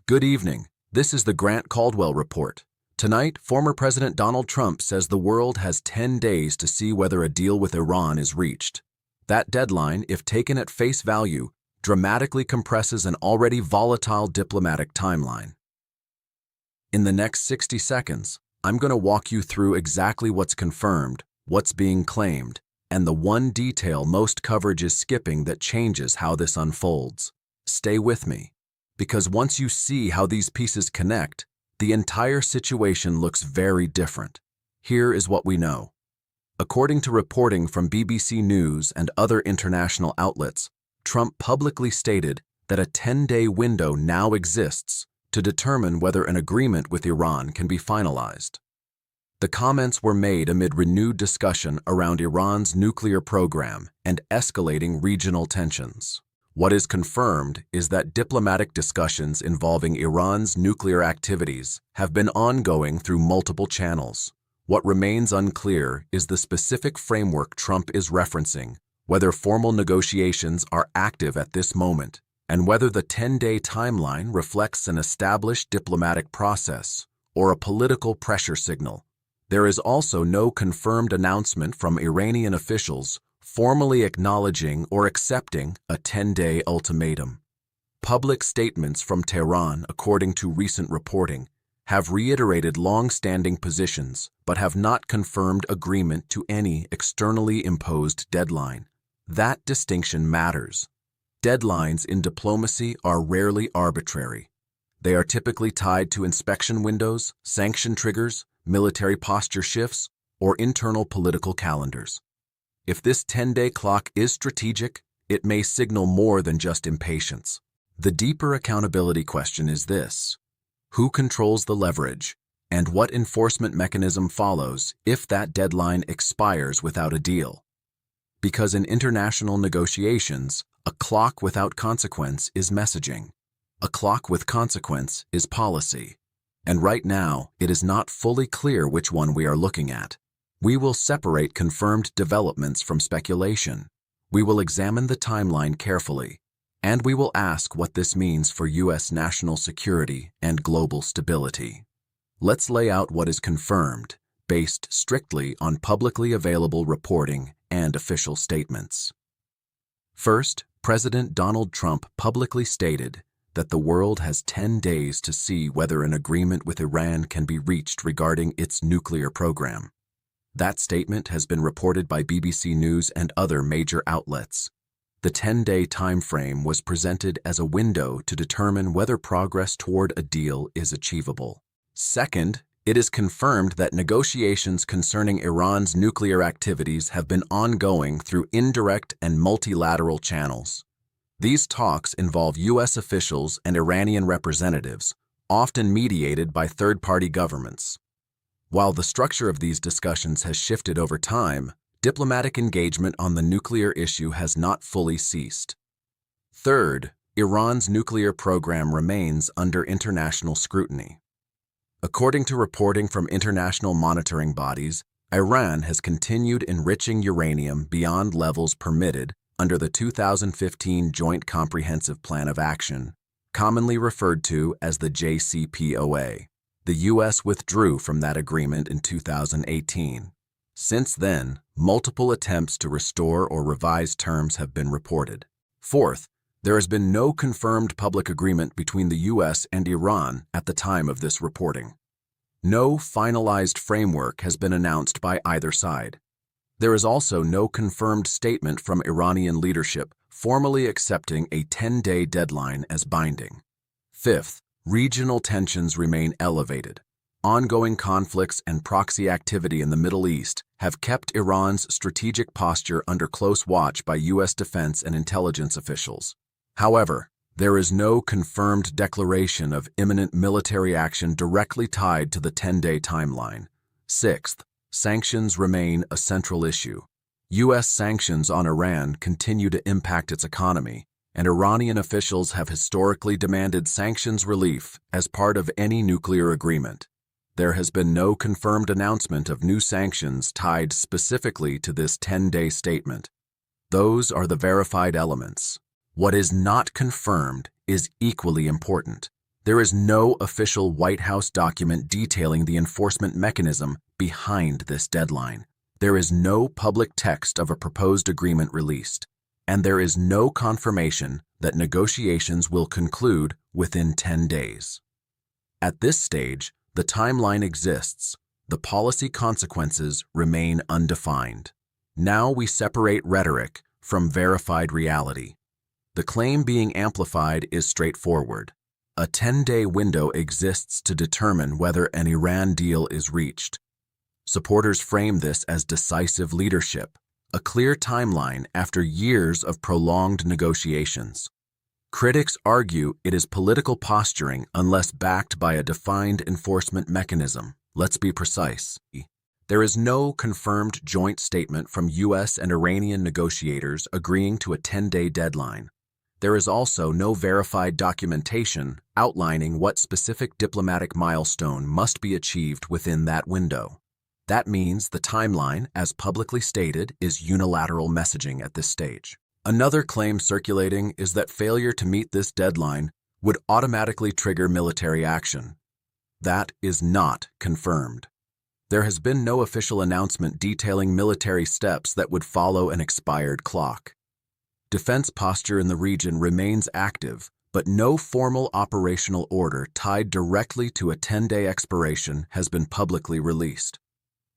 Good evening. This is the Grant Caldwell Report. Tonight, former President Donald Trump says the world has 10 days to see whether a deal with Iran is reached. That deadline, if taken at face value, dramatically compresses an already volatile diplomatic timeline. In the next 60 seconds, I'm going to walk you through exactly what's confirmed, what's being claimed, and the one detail most coverage is skipping that changes how this unfolds. Stay with me, because once you see how these pieces connect, the entire situation looks very different. Here is what we know. According to reporting from BBC News and other international outlets, Trump publicly stated that a 10-day window now exists to determine whether an agreement with Iran can be finalized. The comments were made amid renewed discussion around Iran's nuclear program and escalating regional tensions. What is confirmed is that diplomatic discussions involving Iran's nuclear activities have been ongoing through multiple channels. What remains unclear is the specific framework Trump is referencing, whether formal negotiations are active at this moment, and whether the 10-day timeline reflects an established diplomatic process or a political pressure signal. There is also no confirmed announcement from Iranian officials formally acknowledging or accepting a 10-day ultimatum. Public statements from Tehran, according to recent reporting, have reiterated long-standing positions but have not confirmed agreement to any externally imposed deadline. That distinction matters. Deadlines in diplomacy are rarely arbitrary. They are typically tied to inspection windows, sanction triggers, military posture shifts, or internal political calendars. If this 10-day clock is strategic, it may signal more than just impatience. The deeper accountability question is this: who controls the leverage, and what enforcement mechanism follows if that deadline expires without a deal? Because in international negotiations, a clock without consequence is messaging. A clock with consequence is policy. And right now, it is not fully clear which one we are looking at. We will separate confirmed developments from speculation. We will examine the timeline carefully, and we will ask what this means for U.S. national security and global stability. Let's lay out what is confirmed, based strictly on publicly available reporting and official statements. First, President Donald Trump publicly stated that the world has 10 days to see whether an agreement with Iran can be reached regarding its nuclear program. That statement has been reported by BBC News and other major outlets. The 10-day time frame was presented as a window to determine whether progress toward a deal is achievable. Second, it is confirmed that negotiations concerning Iran's nuclear activities have been ongoing through indirect and multilateral channels. These talks involve U.S. officials and Iranian representatives, often mediated by third-party governments. While the structure of these discussions has shifted over time, diplomatic engagement on the nuclear issue has not fully ceased. Third, Iran's nuclear program remains under international scrutiny. According to reporting from international monitoring bodies, Iran has continued enriching uranium beyond levels permitted under the 2015 Joint Comprehensive Plan of Action, commonly referred to as the JCPOA. The U.S. withdrew from that agreement in 2018. Since then, multiple attempts to restore or revise terms have been reported. Fourth, there has been no confirmed public agreement between the U.S. and Iran at the time of this reporting. No finalized framework has been announced by either side. There is also no confirmed statement from Iranian leadership formally accepting a 10-day deadline as binding. Fifth, regional tensions remain elevated. Ongoing conflicts and proxy activity in the Middle East have kept Iran's strategic posture under close watch by U.S. defense and intelligence officials. However, there is no confirmed declaration of imminent military action directly tied to the 10-day timeline. Sixth, sanctions remain a central issue. U.S. sanctions on Iran continue to impact its economy, and Iranian officials have historically demanded sanctions relief as part of any nuclear agreement. There has been no confirmed announcement of new sanctions tied specifically to this 10-day statement. Those are the verified elements. What is not confirmed is equally important: There is no official White House document detailing the enforcement mechanism behind this deadline. There is no public text of a proposed agreement released, and there is no confirmation that negotiations will conclude within 10 days. At this stage, the timeline exists. The policy consequences remain undefined. Now we separate rhetoric from verified reality. The claim being amplified is straightforward. A 10-day window exists to determine whether an Iran deal is reached. Supporters frame this as decisive leadership, a clear timeline after years of prolonged negotiations. Critics argue it is political posturing unless backed by a defined enforcement mechanism. Let's be precise. There is no confirmed joint statement from U.S. and Iranian negotiators agreeing to a 10-day deadline. There is also no verified documentation outlining what specific diplomatic milestone must be achieved within that window. That means the timeline, as publicly stated, is unilateral messaging at this stage. Another claim circulating is that failure to meet this deadline would automatically trigger military action. That is not confirmed. There has been no official announcement detailing military steps that would follow an expired clock. Defense posture in the region remains active, but no formal operational order tied directly to a 10-day expiration has been publicly released.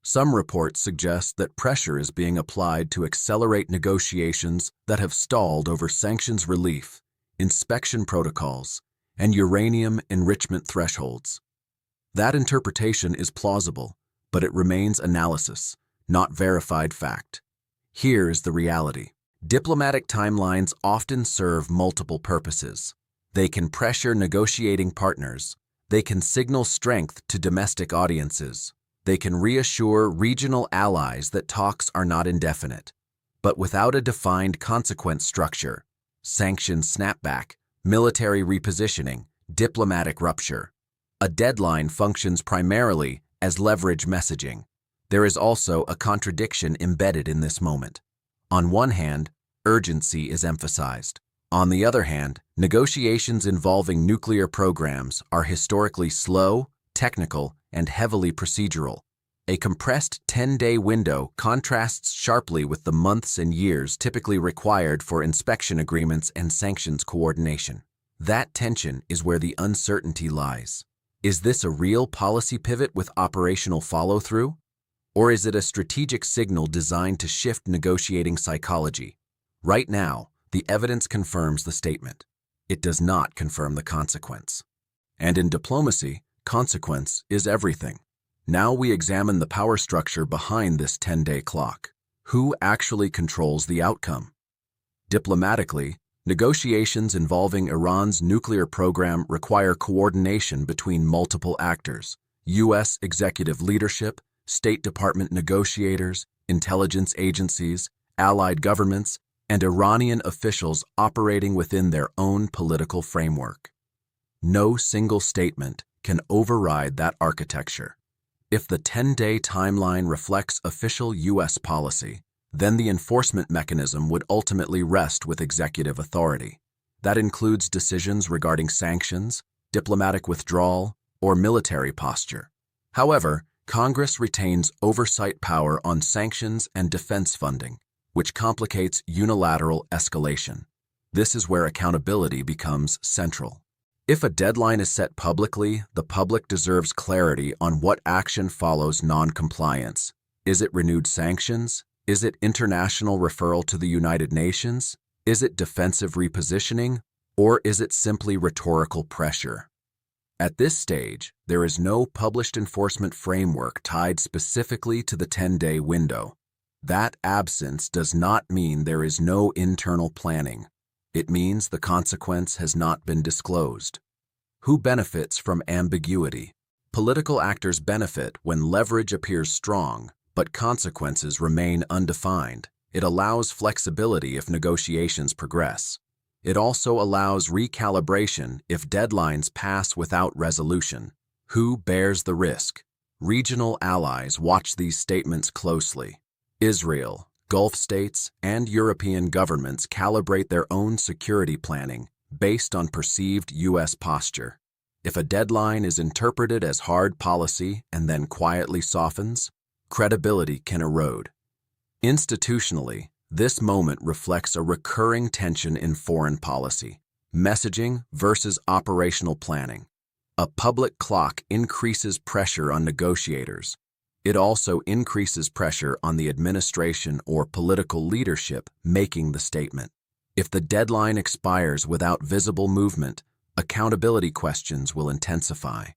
Some reports suggest that pressure is being applied to accelerate negotiations that have stalled over sanctions relief, inspection protocols, and uranium enrichment thresholds. That interpretation is plausible, but it remains analysis, not verified fact. Here is the reality. Diplomatic timelines often serve multiple purposes. They can pressure negotiating partners. They can signal strength to domestic audiences. They can reassure regional allies that talks are not indefinite. But without a defined consequence structure, sanctions snapback, military repositioning, diplomatic rupture, a deadline functions primarily as leverage messaging. There is also a contradiction embedded in this moment. On one hand, urgency is emphasized. On the other hand, negotiations involving nuclear programs are historically slow, technical, and heavily procedural. A compressed 10-day window contrasts sharply with the months and years typically required for inspection agreements and sanctions coordination. That tension is where the uncertainty lies. Is this a real policy pivot with operational follow-through? Or is it a strategic signal designed to shift negotiating psychology? Right now, the evidence confirms the statement. It does not confirm the consequence. And in diplomacy, consequence is everything. Now we examine the power structure behind this 10-day clock. Who actually controls the outcome? Diplomatically, negotiations involving Iran's nuclear program require coordination between multiple actors: U.S. executive leadership, State Department negotiators, intelligence agencies, allied governments, and Iranian officials operating within their own political framework. No single statement can override that architecture. If the 10-day timeline reflects official U.S. policy, then the enforcement mechanism would ultimately rest with executive authority. That includes decisions regarding sanctions, diplomatic withdrawal, or military posture. However, Congress retains oversight power on sanctions and defense funding, which complicates unilateral escalation. This is where accountability becomes central. If a deadline is set publicly, the public deserves clarity on what action follows non-compliance. Is it renewed sanctions? Is it international referral to the United Nations? Is it defensive repositioning? Or is it simply rhetorical pressure? At this stage, there is no published enforcement framework tied specifically to the 10-day window. That absence does not mean there is no internal planning. It means the consequence has not been disclosed. Who benefits from ambiguity? Political actors benefit when leverage appears strong, but consequences remain undefined. It allows flexibility if negotiations progress. It also allows recalibration if deadlines pass without resolution. Who bears the risk? Regional allies watch these statements closely. Israel, Gulf states, and European governments calibrate their own security planning based on perceived U.S. posture. If a deadline is interpreted as hard policy and then quietly softens, credibility can erode. Institutionally, this moment reflects a recurring tension in foreign policy, messaging versus operational planning. A public clock increases pressure on negotiators. It also increases pressure on the administration or political leadership making the statement. If the deadline expires without visible movement, accountability questions will intensify.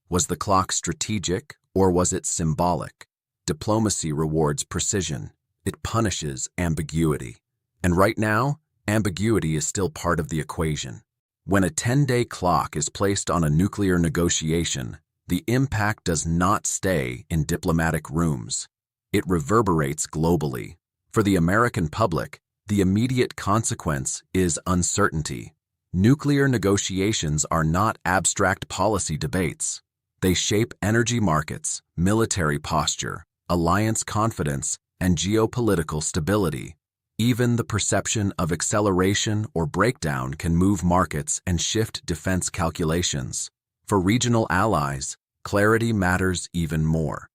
Was the clock strategic or was it symbolic? Diplomacy rewards precision. It punishes ambiguity. And right now, ambiguity is still part of the equation. When a 10-day clock is placed on a nuclear negotiation, the impact does not stay in diplomatic rooms. It reverberates globally. For the American public, the immediate consequence is uncertainty. Nuclear negotiations are not abstract policy debates. They shape energy markets, military posture, alliance confidence, and geopolitical stability. Even the perception of acceleration or breakdown can move markets and shift defense calculations. For regional allies, clarity matters even more.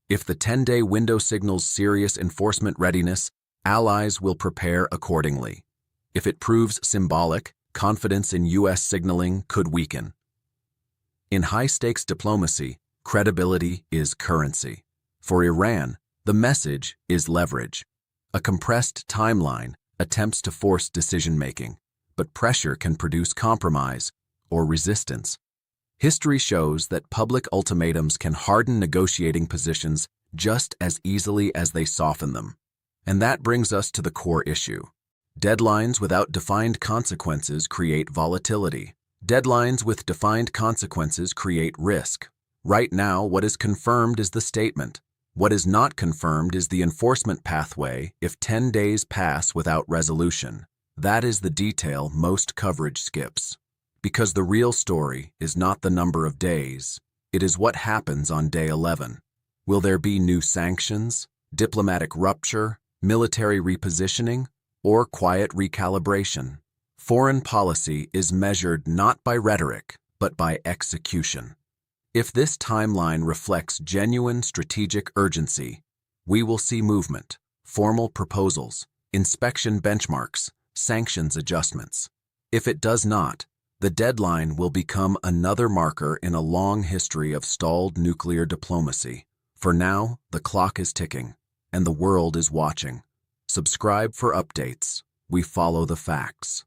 If the 10-day window signals serious enforcement readiness, allies will prepare accordingly. If it proves symbolic, confidence in U.S. signaling could weaken. In high-stakes diplomacy, credibility is currency. For Iran, the message is leverage. A compressed timeline attempts to force decision-making, but pressure can produce compromise or resistance. History shows that public ultimatums can harden negotiating positions just as easily as they soften them. And that brings us to the core issue. Deadlines without defined consequences create volatility. Deadlines with defined consequences create risk. Right now, what is confirmed is the statement. What is not confirmed is the enforcement pathway if 10 days pass without resolution. That is the detail most coverage skips. Because the real story is not the number of days, it is what happens on day 11. Will there be new sanctions, diplomatic rupture, military repositioning, or quiet recalibration? Foreign policy is measured not by rhetoric, but by execution. If this timeline reflects genuine strategic urgency, we will see movement, formal proposals, inspection benchmarks, sanctions adjustments. If it does not, the deadline will become another marker in a long history of stalled nuclear diplomacy. For now, the clock is ticking, and the world is watching. Subscribe for updates. We follow the facts.